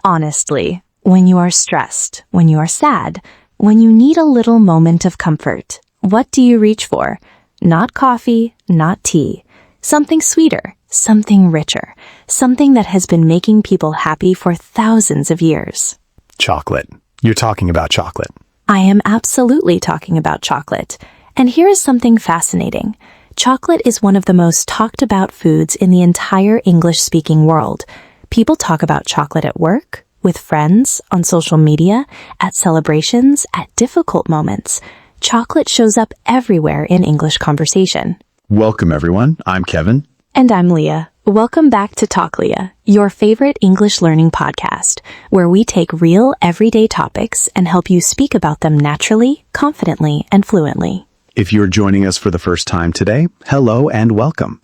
honestly, when you are stressed, when you are sad, when you need a little moment of comfort, what do you reach for? Not coffee, not tea. Something sweeter, something richer, something that has been making people happy for thousands of years. Chocolate. You're talking about chocolate. I am absolutely talking about chocolate. And here is something fascinating. Chocolate is one of the most talked about foods in the entire English-speaking world. People talk about chocolate at work, with friends, on social media, at celebrations, at difficult moments. Chocolate shows up everywhere in English conversation. Welcome, everyone. I'm Kevin. And I'm Leah. Welcome back to Talk Leah, your favorite English learning podcast, where we take real, everyday topics and help you speak about them naturally, confidently, and fluently. If you're joining us for the first time today, hello and welcome.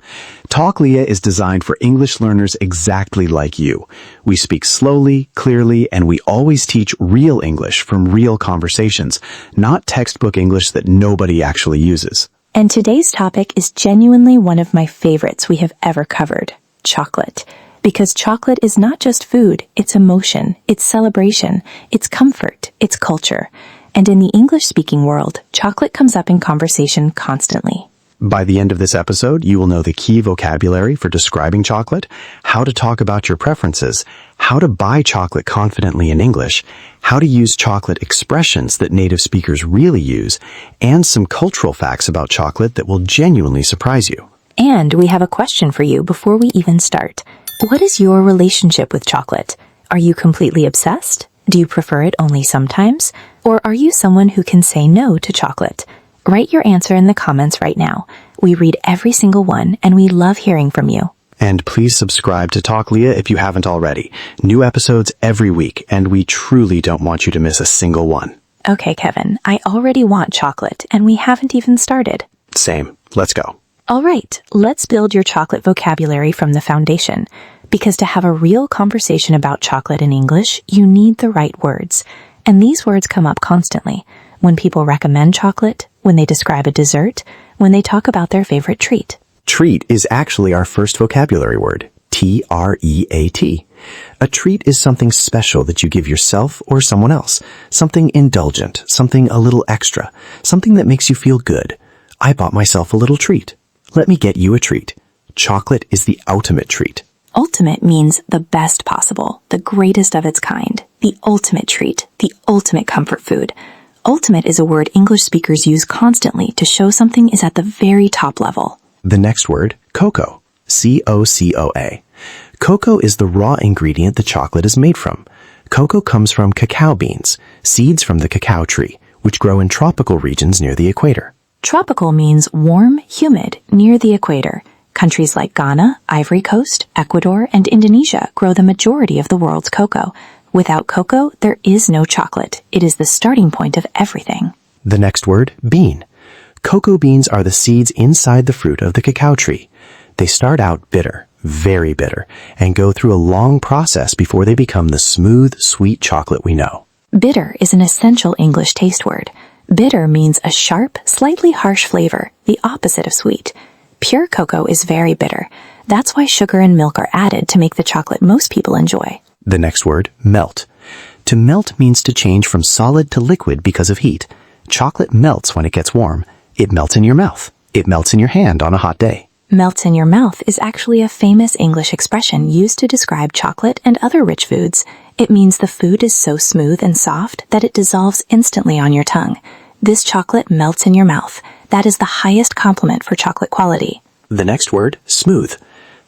Talk Leah is designed for English learners exactly like you. We speak slowly, clearly, and we always teach real English from real conversations, not textbook English that nobody actually uses. And today's topic is genuinely one of my favorites we have ever covered, chocolate. Because chocolate is not just food, it's emotion, it's celebration, it's comfort, it's culture. And in the English-speaking world, chocolate comes up in conversation constantly. By the end of this episode, you will know the key vocabulary for describing chocolate, how to talk about your preferences, how to buy chocolate confidently in English, how to use chocolate expressions that native speakers really use, and some cultural facts about chocolate that will genuinely surprise you. And we have a question for you before we even start. What is your relationship with chocolate? Are you completely obsessed? Do you prefer it only sometimes? Or are you someone who can say no to chocolate? Write your answer in the comments right now. We read every single one, and we love hearing from you. And please subscribe to Talk Leah if you haven't already. New episodes every week, and we truly don't want you to miss a single one. Okay, Kevin, I already want chocolate, and we haven't even started. Same. Let's go. All right, let's build your chocolate vocabulary from the foundation. Because to have a real conversation about chocolate in English, you need the right words. And these words come up constantly. When people recommend chocolate, when they describe a dessert, when they talk about their favorite treat. Treat is actually our first vocabulary word. T-R-E-A-T. A treat is something special that you give yourself or someone else. Something indulgent, something a little extra, something that makes you feel good. I bought myself a little treat. Let me get you a treat. Chocolate is the ultimate treat. Ultimate means the best possible, the greatest of its kind, the ultimate treat, the ultimate comfort food. Ultimate is a word English speakers use constantly to show something is at the very top level. The next word, cocoa. C-O-C-O-A. Cocoa is the raw ingredient the chocolate is made from. Cocoa comes from cacao beans, seeds from the cacao tree, which grow in tropical regions near the equator. Tropical means warm, humid, near the equator. Countries like Ghana, Ivory Coast, Ecuador, and Indonesia grow the majority of the world's cocoa. Without cocoa, there is no chocolate. It is the starting point of everything. The next word, bean. Cocoa beans are the seeds inside the fruit of the cacao tree. They start out bitter, very bitter, and go through a long process before they become the smooth, sweet chocolate we know. Bitter is an essential English taste word. Bitter means a sharp, slightly harsh flavor, the opposite of sweet. Pure cocoa is very bitter. That's why sugar and milk are added to make the chocolate most people enjoy. The next word, melt. To melt means to change from solid to liquid because of heat. Chocolate melts when it gets warm. It melts in your mouth. It melts in your hand on a hot day. Melts in your mouth is actually a famous English expression used to describe chocolate and other rich foods. It means the food is so smooth and soft that it dissolves instantly on your tongue. This chocolate melts in your mouth. That is the highest compliment for chocolate quality. The next word, smooth.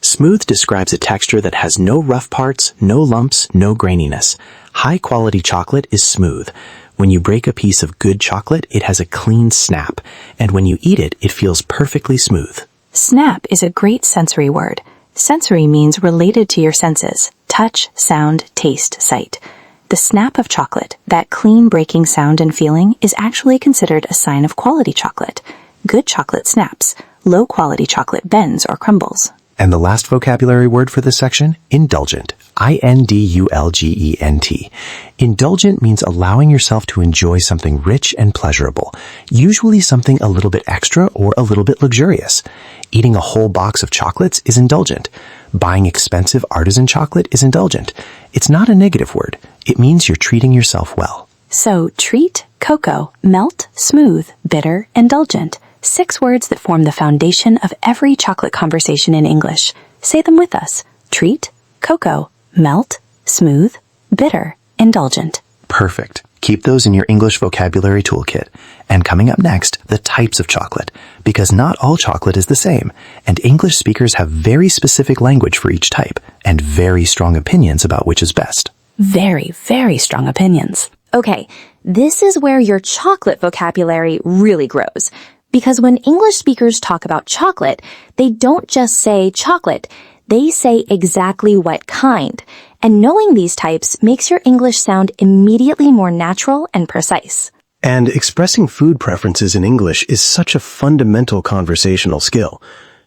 Smooth describes a texture that has no rough parts, no lumps, no graininess. High-quality chocolate is smooth. When you break a piece of good chocolate, it has a clean snap, and when you eat it, it feels perfectly smooth. Snap is a great sensory word. Sensory means related to your senses: touch, sound, taste, sight. The snap of chocolate, that clean breaking sound and feeling, is actually considered a sign of quality chocolate. Good chocolate snaps. Low quality chocolate bends or crumbles. And the last vocabulary word for this section, indulgent. I-N-D-U-L-G-E-N-T. Indulgent means allowing yourself to enjoy something rich and pleasurable, usually something a little bit extra or a little bit luxurious. Eating a whole box of chocolates is indulgent. Buying expensive artisan chocolate is indulgent. It's not a negative word. It means you're treating yourself well. So, treat, cocoa, melt, smooth, bitter, indulgent. 6 words that form the foundation of every chocolate conversation in English. Say them with us. Treat, cocoa, melt, smooth, bitter, indulgent. Perfect. Keep those in your English vocabulary toolkit. And coming up next, the types of chocolate. Because not all chocolate is the same, and English speakers have very specific language for each type, and very strong opinions about which is best. Very, very strong opinions. Okay, this is where your chocolate vocabulary really grows. Because when English speakers talk about chocolate, they don't just say chocolate, they say exactly what kind. And knowing these types makes your English sound immediately more natural and precise. And expressing food preferences in English is such a fundamental conversational skill.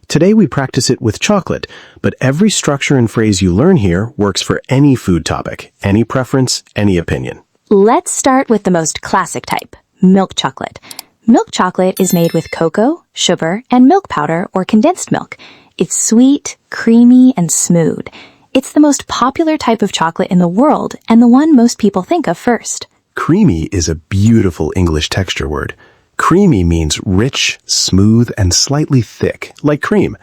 Today we practice it with chocolate, but every structure and phrase you learn here works for any food topic, any preference, any opinion. Let's start with the most classic type, milk chocolate. Milk chocolate is made with cocoa, sugar, and milk powder or condensed milk. It's sweet, creamy, and smooth. It's the most popular type of chocolate in the world and the one most people think of first. Creamy is a beautiful English texture word. Creamy means rich, smooth, and slightly thick, like cream.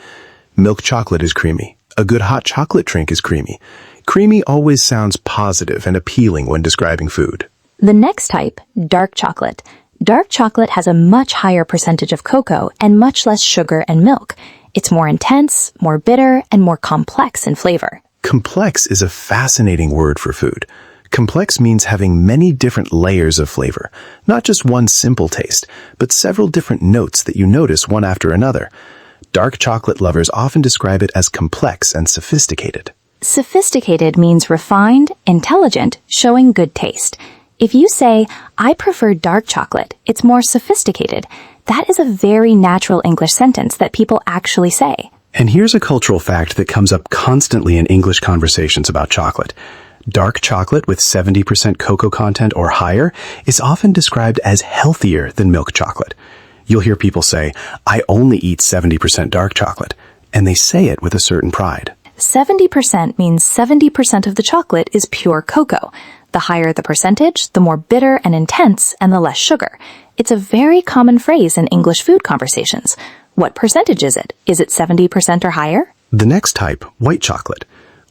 Milk chocolate is creamy. A good hot chocolate drink is creamy. Creamy always sounds positive and appealing when describing food. The next type, dark chocolate. Dark chocolate has a much higher percentage of cocoa and much less sugar and milk. It's more intense, more bitter, and more complex in flavor. Complex is a fascinating word for food. Complex means having many different layers of flavor, not just one simple taste, but several different notes that you notice one after another. Dark chocolate lovers often describe it as complex and sophisticated. Sophisticated means refined, intelligent, showing good taste. If you say, I prefer dark chocolate, it's more sophisticated. That is a very natural English sentence that people actually say. And here's a cultural fact that comes up constantly in English conversations about chocolate. Dark chocolate with 70% cocoa content or higher is often described as healthier than milk chocolate. You'll hear people say, I only eat 70% dark chocolate, and they say it with a certain pride. 70% means 70% of the chocolate is pure cocoa. The higher the percentage, the more bitter and intense and the less sugar. It's a very common phrase in English food conversations. What percentage is it? Is it 70% or higher? The next type, white chocolate.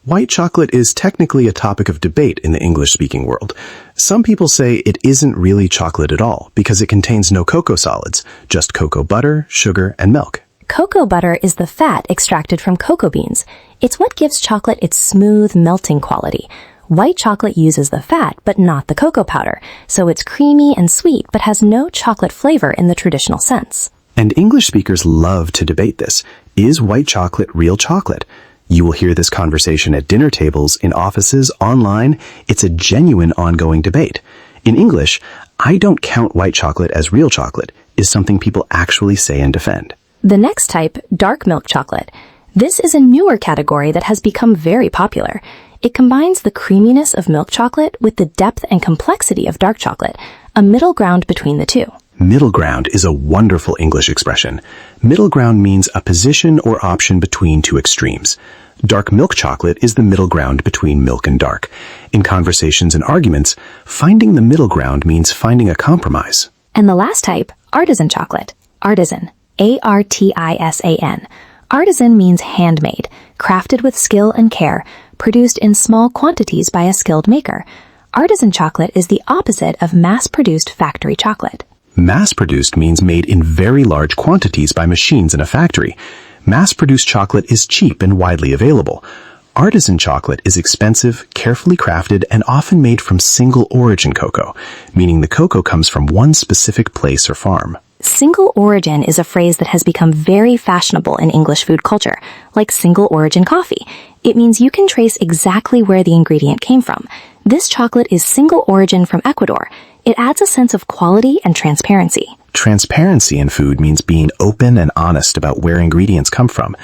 White chocolate is technically a topic of debate in the English-speaking world. Some people say it isn't really chocolate at all because it contains no cocoa solids, just cocoa butter, sugar, and milk. Cocoa butter is the fat extracted from cocoa beans. It's what gives chocolate its smooth, melting quality. White chocolate uses the fat, but not the cocoa powder, so it's creamy and sweet, but has no chocolate flavor in the traditional sense. And English speakers love to debate this. Is white chocolate real chocolate? You will hear this conversation at dinner tables, in offices, online. It's a genuine ongoing debate. In English, I don't count white chocolate as real chocolate is something people actually say and defend. The next type, dark milk chocolate. This is a newer category that has become very popular. It combines the creaminess of milk chocolate with the depth and complexity of dark chocolate, a middle ground between the two. Middle ground is a wonderful English expression. Middle ground means a position or option between two extremes. Dark milk chocolate is the middle ground between milk and dark. In conversations and arguments, finding the middle ground means finding a compromise. And the last type, artisan chocolate. Artisan, A-R-T-I-S-A-N. Artisan means handmade, crafted with skill and care, produced in small quantities by a skilled maker. Artisan chocolate is the opposite of mass-produced factory chocolate. Mass-produced means made in very large quantities by machines in a factory. Mass-produced chocolate is cheap and widely available. Artisan chocolate is expensive, carefully crafted, and often made from single-origin cocoa, meaning the cocoa comes from one specific place or farm. Single origin is a phrase that has become very fashionable in English food culture, like single origin coffee. It means you can trace exactly where the ingredient came from. This chocolate is single origin from Ecuador. It adds a sense of quality and transparency. Transparency in food means being open and honest about where ingredients come from.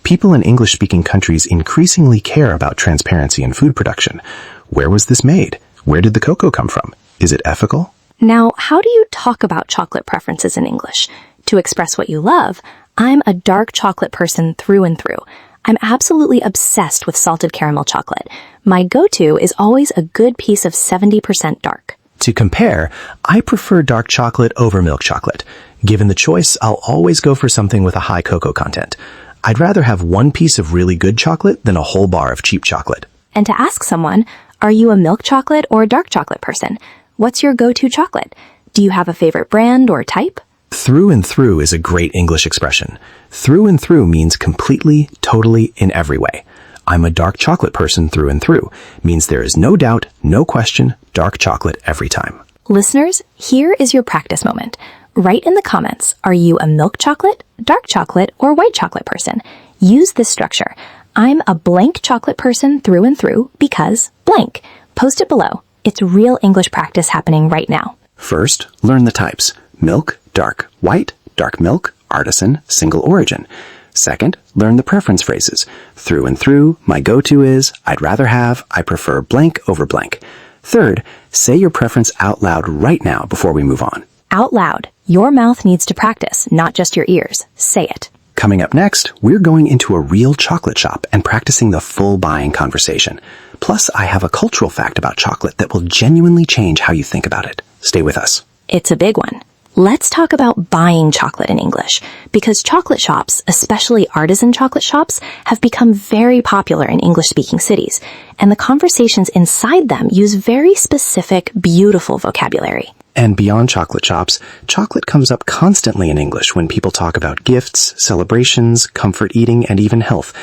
People in English-speaking countries increasingly care about transparency in food production. Where was this made? Where did the cocoa come from? Is it ethical? Now, how do you talk about chocolate preferences in English? To express what you love, I'm a dark chocolate person through and through. I'm absolutely obsessed with salted caramel chocolate. My go-to is always a good piece of 70% dark. To compare, I prefer dark chocolate over milk chocolate. Given the choice, I'll always go for something with a high cocoa content. I'd rather have one piece of really good chocolate than a whole bar of cheap chocolate. And to ask someone, are you a milk chocolate or a dark chocolate person? What's your go-to chocolate? Do you have a favorite brand or type? Through and through is a great English expression. Through and through means completely, totally, in every way. I'm a dark chocolate person through and through means there is no doubt, no question, dark chocolate every time. Listeners, here is your practice moment. Write in the comments, are you a milk chocolate, dark chocolate, or white chocolate person? Use this structure. I'm a blank chocolate person through and through because blank. Post it below. It's real English practice happening right now. First, learn the types: milk, dark, white, dark milk, artisan, single origin. Second, learn the preference phrases. Through and through, my go-to is, I'd rather have, I prefer blank over blank. Third, say your preference out loud right now before we move on. Out loud. Your mouth needs to practice, not just your ears. Say it. Coming up next, we're going into a real chocolate shop and practicing the full buying conversation. Plus, I have a cultural fact about chocolate that will genuinely change how you think about it. Stay with us. It's a big one. Let's talk about buying chocolate in English, because chocolate shops, especially artisan chocolate shops, have become very popular in English-speaking cities, and the conversations inside them use very specific, beautiful vocabulary. And beyond chocolate shops, chocolate comes up constantly in English when people talk about gifts, celebrations, comfort eating, and even health.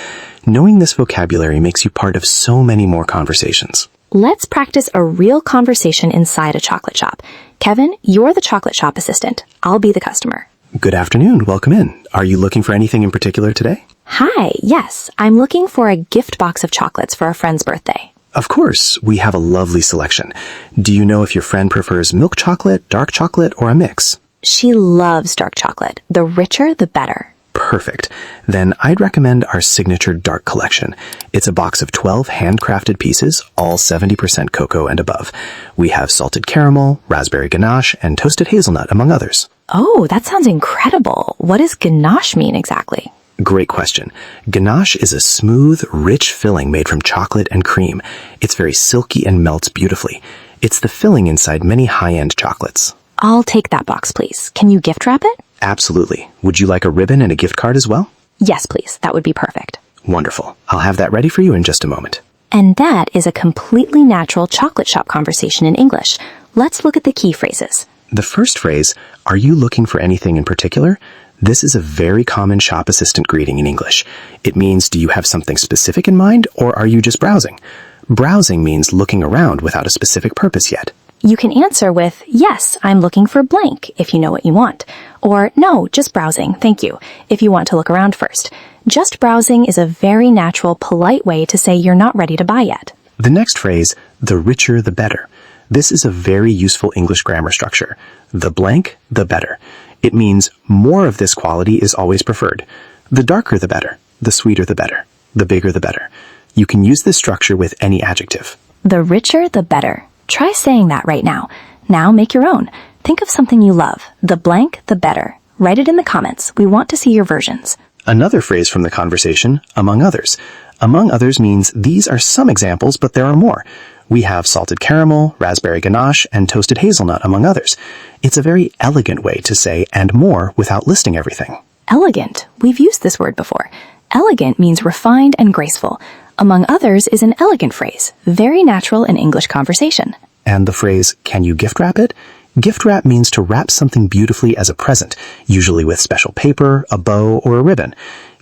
Knowing this vocabulary makes you part of so many more conversations. Let's practice a real conversation inside a chocolate shop. Kevin, you're the chocolate shop assistant. I'll be the customer. Good afternoon. Welcome in. Are you looking for anything in particular today? Hi, yes, I'm looking for a gift box of chocolates for a friend's birthday. Of course, we have a lovely selection. Do you know if your friend prefers milk chocolate, dark chocolate, or a mix? She loves dark chocolate. The richer, the better. Perfect. Then I'd recommend our signature dark collection. It's a box of 12 handcrafted pieces, all 70% cocoa and above. We have salted caramel, raspberry ganache, and toasted hazelnut, among others. Oh, that sounds incredible. What does ganache mean exactly? Great question. Ganache is a smooth, rich filling made from chocolate and cream. It's very silky and melts beautifully. It's the filling inside many high-end chocolates. I'll take that box, please. Can you gift wrap it? Absolutely. Would you like a ribbon and a gift card as well? Yes, please. That would be perfect. Wonderful. I'll have that ready for you in just a moment. And that is a completely natural chocolate shop conversation in English. Let's look at the key phrases. The first phrase, are you looking for anything in particular? This is a very common shop assistant greeting in English. It means, do you have something specific in mind, or are you just browsing? Browsing means looking around without a specific purpose yet. You can answer with, yes, I'm looking for blank, if you know what you want. Or, no, just browsing, thank you, if you want to look around first. Just browsing is a very natural, polite way to say you're not ready to buy yet. The next phrase, the richer the better. This is a very useful English grammar structure. The blank, the better. It means more of this quality is always preferred. The darker the better. The sweeter the better. The bigger the better. You can use this structure with any adjective. The richer the better. Try saying that right now. Now make your own. Think of something you love. The blank, the better. Write it in the comments. We want to see your versions. Another phrase from the conversation, among others. Among others means these are some examples, but there are more. We have salted caramel, raspberry ganache, and toasted hazelnut, among others. It's a very elegant way to say and more without listing everything. Elegant. We've used this word before. Elegant means refined and graceful. Among others is an elegant phrase, very natural in English conversation. And the phrase, can you gift wrap it? Gift wrap means to wrap something beautifully as a present, usually with special paper, a bow, or a ribbon.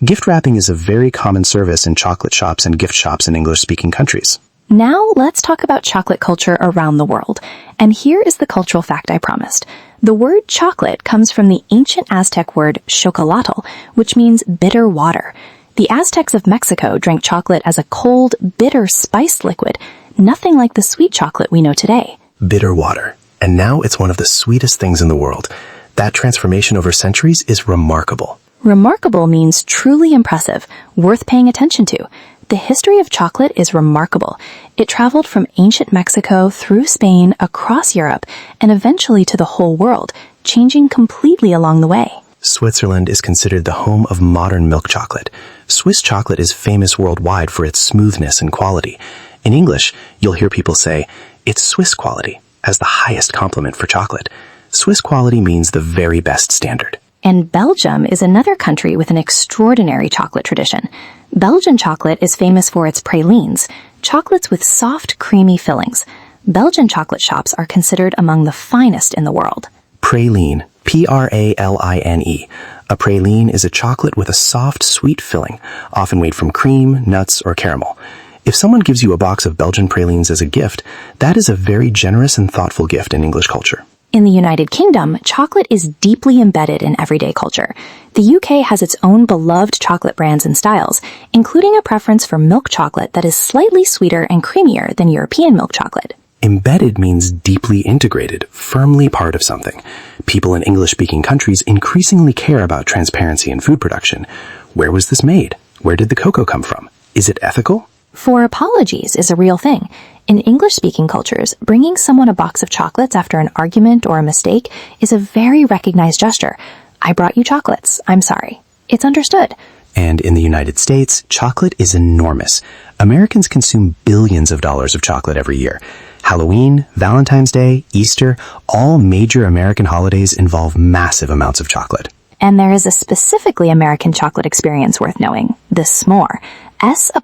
Gift wrapping is a very common service in chocolate shops and gift shops in English-speaking countries. Now let's talk about chocolate culture around the world. And here is the cultural fact I promised. The word chocolate comes from the ancient Aztec word chocolatl, which means bitter water. The Aztecs of Mexico drank chocolate as a cold, bitter, spiced liquid, nothing like the sweet chocolate we know today. Bitter water. And now it's one of the sweetest things in the world. That transformation over centuries is remarkable. Remarkable means truly impressive, worth paying attention to. The history of chocolate is remarkable. It traveled from ancient Mexico through Spain, across Europe, and eventually to the whole world, changing completely along the way. Switzerland is considered the home of modern milk chocolate. Swiss chocolate is famous worldwide for its smoothness and quality. In English, you'll hear people say, "It's Swiss quality," as the highest compliment for chocolate. Swiss quality means the very best standard. And Belgium is another country with an extraordinary chocolate tradition. Belgian chocolate is famous for its pralines, chocolates with soft, creamy fillings. Belgian chocolate shops are considered among the finest in the world. Praline, Praline. A praline is a chocolate with a soft, sweet filling, often made from cream, nuts, or caramel. If someone gives you a box of Belgian pralines as a gift, that is a very generous and thoughtful gift in English culture. In the United Kingdom, chocolate is deeply embedded in everyday culture. The UK has its own beloved chocolate brands and styles, including a preference for milk chocolate that is slightly sweeter and creamier than European milk chocolate. Embedded means deeply integrated, firmly part of something. People in English-speaking countries increasingly care about transparency in food production. Where was this made? Where did the cocoa come from? Is it ethical? For apologies is a real thing. In English-speaking cultures, bringing someone a box of chocolates after an argument or a mistake is a very recognized gesture. I brought you chocolates. I'm sorry. It's understood. And in the United States, chocolate is enormous. Americans consume billions of dollars of chocolate every year. Halloween, Valentine's Day, Easter, all major American holidays involve massive amounts of chocolate. And there is a specifically American chocolate experience worth knowing, the s'more. S''MORE.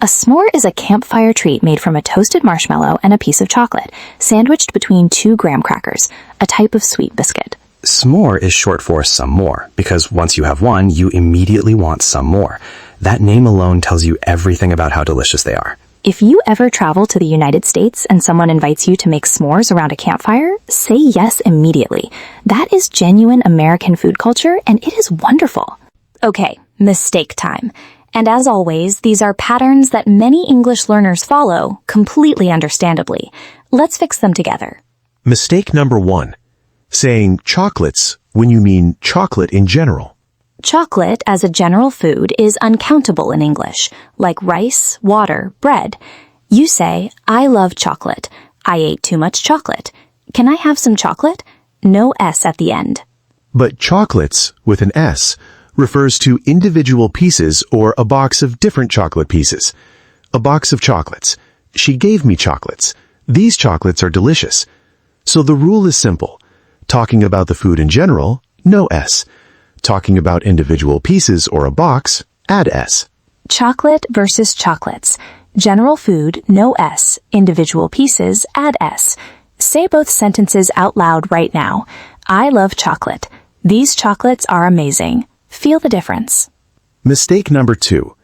A s'more is a campfire treat made from a toasted marshmallow and a piece of chocolate, sandwiched between 2 graham crackers, a type of sweet biscuit. S'more is short for some more, because once you have one, you immediately want some more. That name alone tells you everything about how delicious they are. If you ever travel to the United States and someone invites you to make s'mores around a campfire, say yes immediately. That is genuine American food culture, and it is wonderful. Okay, mistake time. And as always, these are patterns that many English learners follow, completely understandably. Let's fix them together. Mistake number 1. Saying chocolates when you mean chocolate in general. Chocolate as a general food is uncountable in English, like rice, water, bread. You say, "I love chocolate. I ate too much chocolate. Can I have some chocolate?" No S at the end. But chocolates, with an S, refers to individual pieces or a box of different chocolate pieces. A box of chocolates. She gave me chocolates. These chocolates are delicious. So the rule is simple. Talking about the food in general, no S. Talking about individual pieces or a box, add S. Chocolate versus chocolates. General food, no S. Individual pieces, add S. Say both sentences out loud right now. I love chocolate. These chocolates are amazing. Feel the difference. Mistake number 2.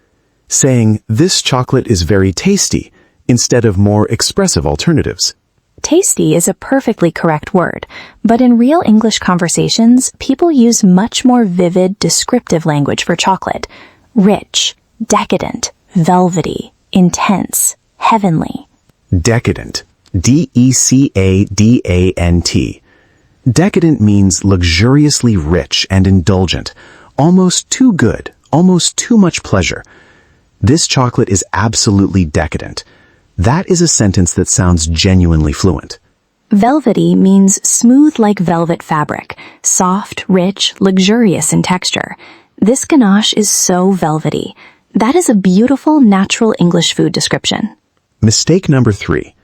Saying this chocolate is very tasty instead of more expressive alternatives. Tasty is a perfectly correct word, but in real English conversations, people use much more vivid, descriptive language for chocolate. Rich, decadent, velvety, intense, heavenly. Decadent. D-E-C-A-D-A-N-T. Decadent means luxuriously rich and indulgent, almost too good, almost too much pleasure. This chocolate is absolutely decadent. That is a sentence that sounds genuinely fluent. Velvety means smooth like velvet fabric, soft, rich, luxurious in texture. This ganache is so velvety. That is a beautiful, natural English food description. Mistake number 3.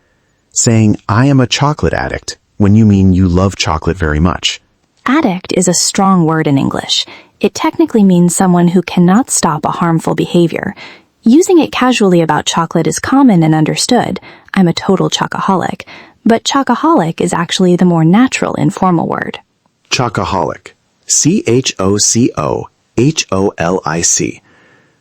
Saying, I am a chocolate addict, when you mean you love chocolate very much. Addict is a strong word in English. It technically means someone who cannot stop a harmful behavior. Using it casually about chocolate is common and understood. I'm a total chocoholic. But chocoholic is actually the more natural, informal word. Chocoholic. C-H-O-C-O-H-O-L-I-C.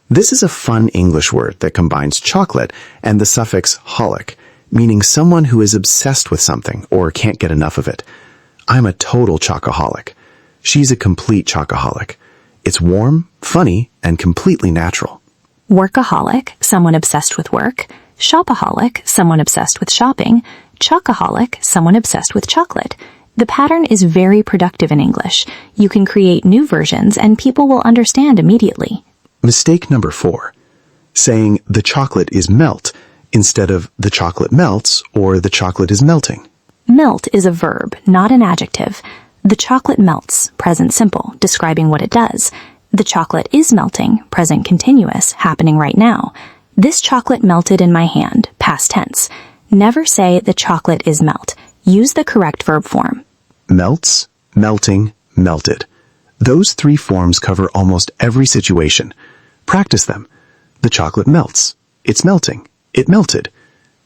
This is a fun English word that combines chocolate and the suffix holic, meaning someone who is obsessed with something or can't get enough of it. I'm a total chocoholic. She's a complete chocoholic. It's warm, funny, and completely natural. Workaholic, someone obsessed with work. Shopaholic, someone obsessed with shopping. Chocoholic, someone obsessed with chocolate. The pattern is very productive in English. You can create new versions and people will understand immediately. Mistake number 4. Saying the chocolate is melt instead of the chocolate melts or the chocolate is melting. Melt is a verb, not an adjective. The chocolate melts, present simple, describing what it does. The chocolate is melting, present continuous, happening right now. This chocolate melted in my hand, past tense. Never say the chocolate is melt. Use the correct verb form. Melts, melting, melted. Those three forms cover almost every situation. Practice them. The chocolate melts. It's melting. It melted.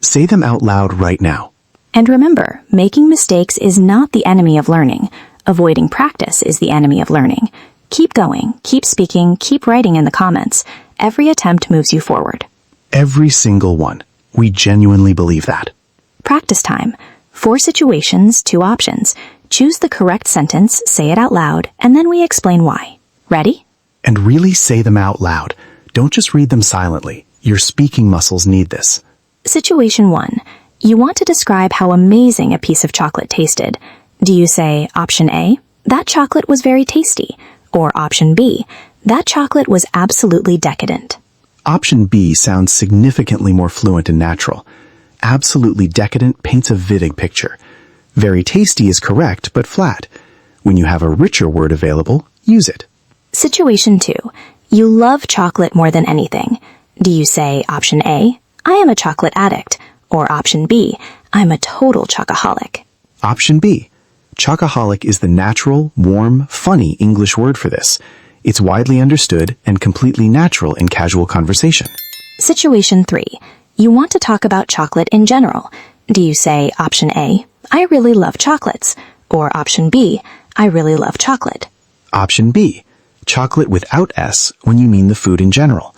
Say them out loud right now. And remember, making mistakes is not the enemy of learning. Avoiding practice is the enemy of learning. Keep going, keep speaking, keep writing in the comments. Every attempt moves you forward. Every single one. We genuinely believe that. Practice time. 4 situations, 2 options. Choose the correct sentence, say it out loud, and then we explain why. Ready? And really say them out loud. Don't just read them silently. Your speaking muscles need this. Situation 1. You want to describe how amazing a piece of chocolate tasted. Do you say option A, that chocolate was very tasty, or option B, that chocolate was absolutely decadent? Option B sounds significantly more fluent and natural. Absolutely decadent paints a vivid picture. Very tasty is correct, but flat. When you have a richer word available, use it. Situation 2. You love chocolate more than anything. Do you say option A, I am a chocolate addict, or option B, I'm a total chocoholic? Option B. Chocoholic is the natural, warm, funny English word for this. It's widely understood and completely natural in casual conversation. Situation 3. You want to talk about chocolate in general. Do you say option A, I really love chocolates, or option B, I really love chocolate? Option B. Chocolate without S when you mean the food in general.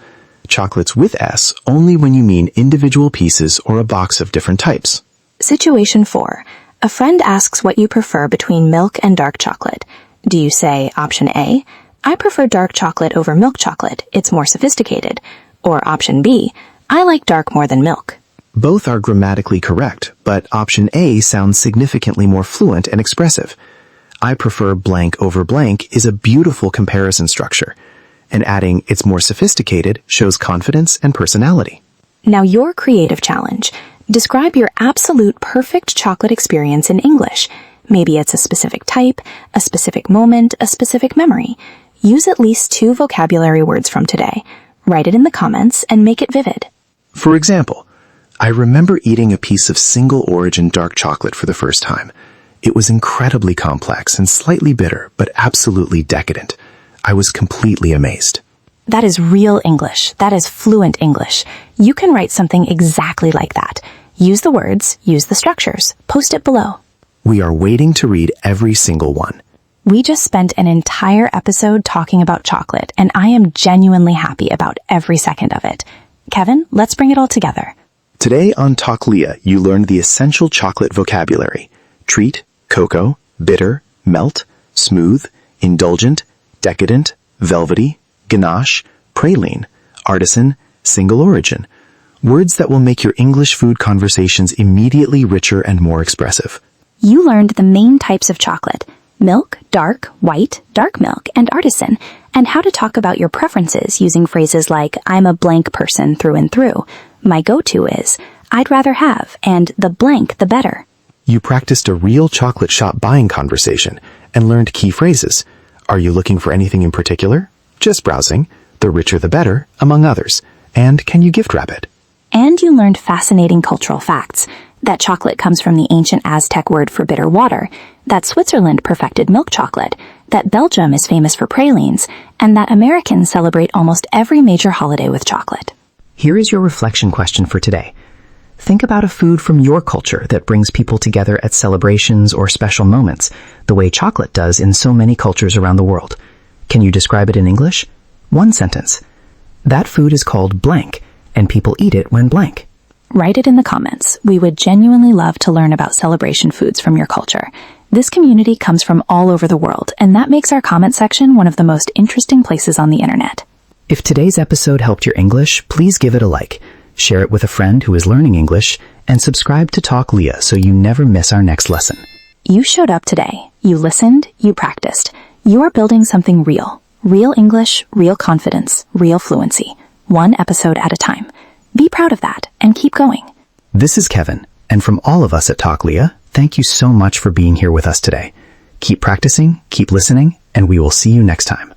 Chocolates with S only when you mean individual pieces or a box of different types. Situation 4. A friend asks what you prefer between milk and dark chocolate. Do you say option A, I prefer dark chocolate over milk chocolate, it's more sophisticated, or option B, I like dark more than milk? Both are grammatically correct, but option A sounds significantly more fluent and expressive. I prefer blank over blank is a beautiful comparison structure, and adding it's more sophisticated shows confidence and personality. Now your creative challenge. Describe your absolute perfect chocolate experience in English. Maybe it's a specific type, a specific moment, a specific memory. Use at least 2 vocabulary words from today. Write it in the comments and make it vivid. For example, I remember eating a piece of single-origin dark chocolate for the first time. It was incredibly complex and slightly bitter, but absolutely decadent. I was completely amazed. That is real English. That is fluent English. You can write something exactly like that. Use the words, use the structures. Post it below. We are waiting to read every single one. We just spent an entire episode talking about chocolate, and I am genuinely happy about every second of it. Kevin, let's bring it all together. Today on Talk Leah, you learned the essential chocolate vocabulary: treat, cocoa, bitter, melt, smooth, indulgent, decadent, velvety, ganache, praline, artisan, single origin. Words that will make your English food conversations immediately richer and more expressive. You learned the main types of chocolate: milk, dark, white, dark milk, and artisan, and how to talk about your preferences using phrases like, I'm a blank person through and through. My go-to is, I'd rather have, and the blank the better. You practiced a real chocolate shop buying conversation and learned key phrases. Are you looking for anything in particular? Just browsing. The richer the better, among others. And can you gift wrap it? And you learned fascinating cultural facts. That chocolate comes from the ancient Aztec word for bitter water, that Switzerland perfected milk chocolate, that Belgium is famous for pralines, and that Americans celebrate almost every major holiday with chocolate. Here is your reflection question for today. Think about a food from your culture that brings people together at celebrations or special moments, the way chocolate does in so many cultures around the world. Can you describe it in English? 1 sentence. That food is called blank, and people eat it when blank. Write it in the comments. We would genuinely love to learn about celebration foods from your culture. This community comes from all over the world, and that makes our comment section one of the most interesting places on the internet. If today's episode helped your English, please give it a like, share it with a friend who is learning English, and subscribe to Talk Leah so you never miss our next lesson. You showed up today. You listened. You practiced. You are building something real. Real English, real confidence, real fluency. 1 episode at a time. Be proud of that and keep going. This is Kevin, and from all of us at Talk Leah, thank you so much for being here with us today. Keep practicing, keep listening, and we will see you next time.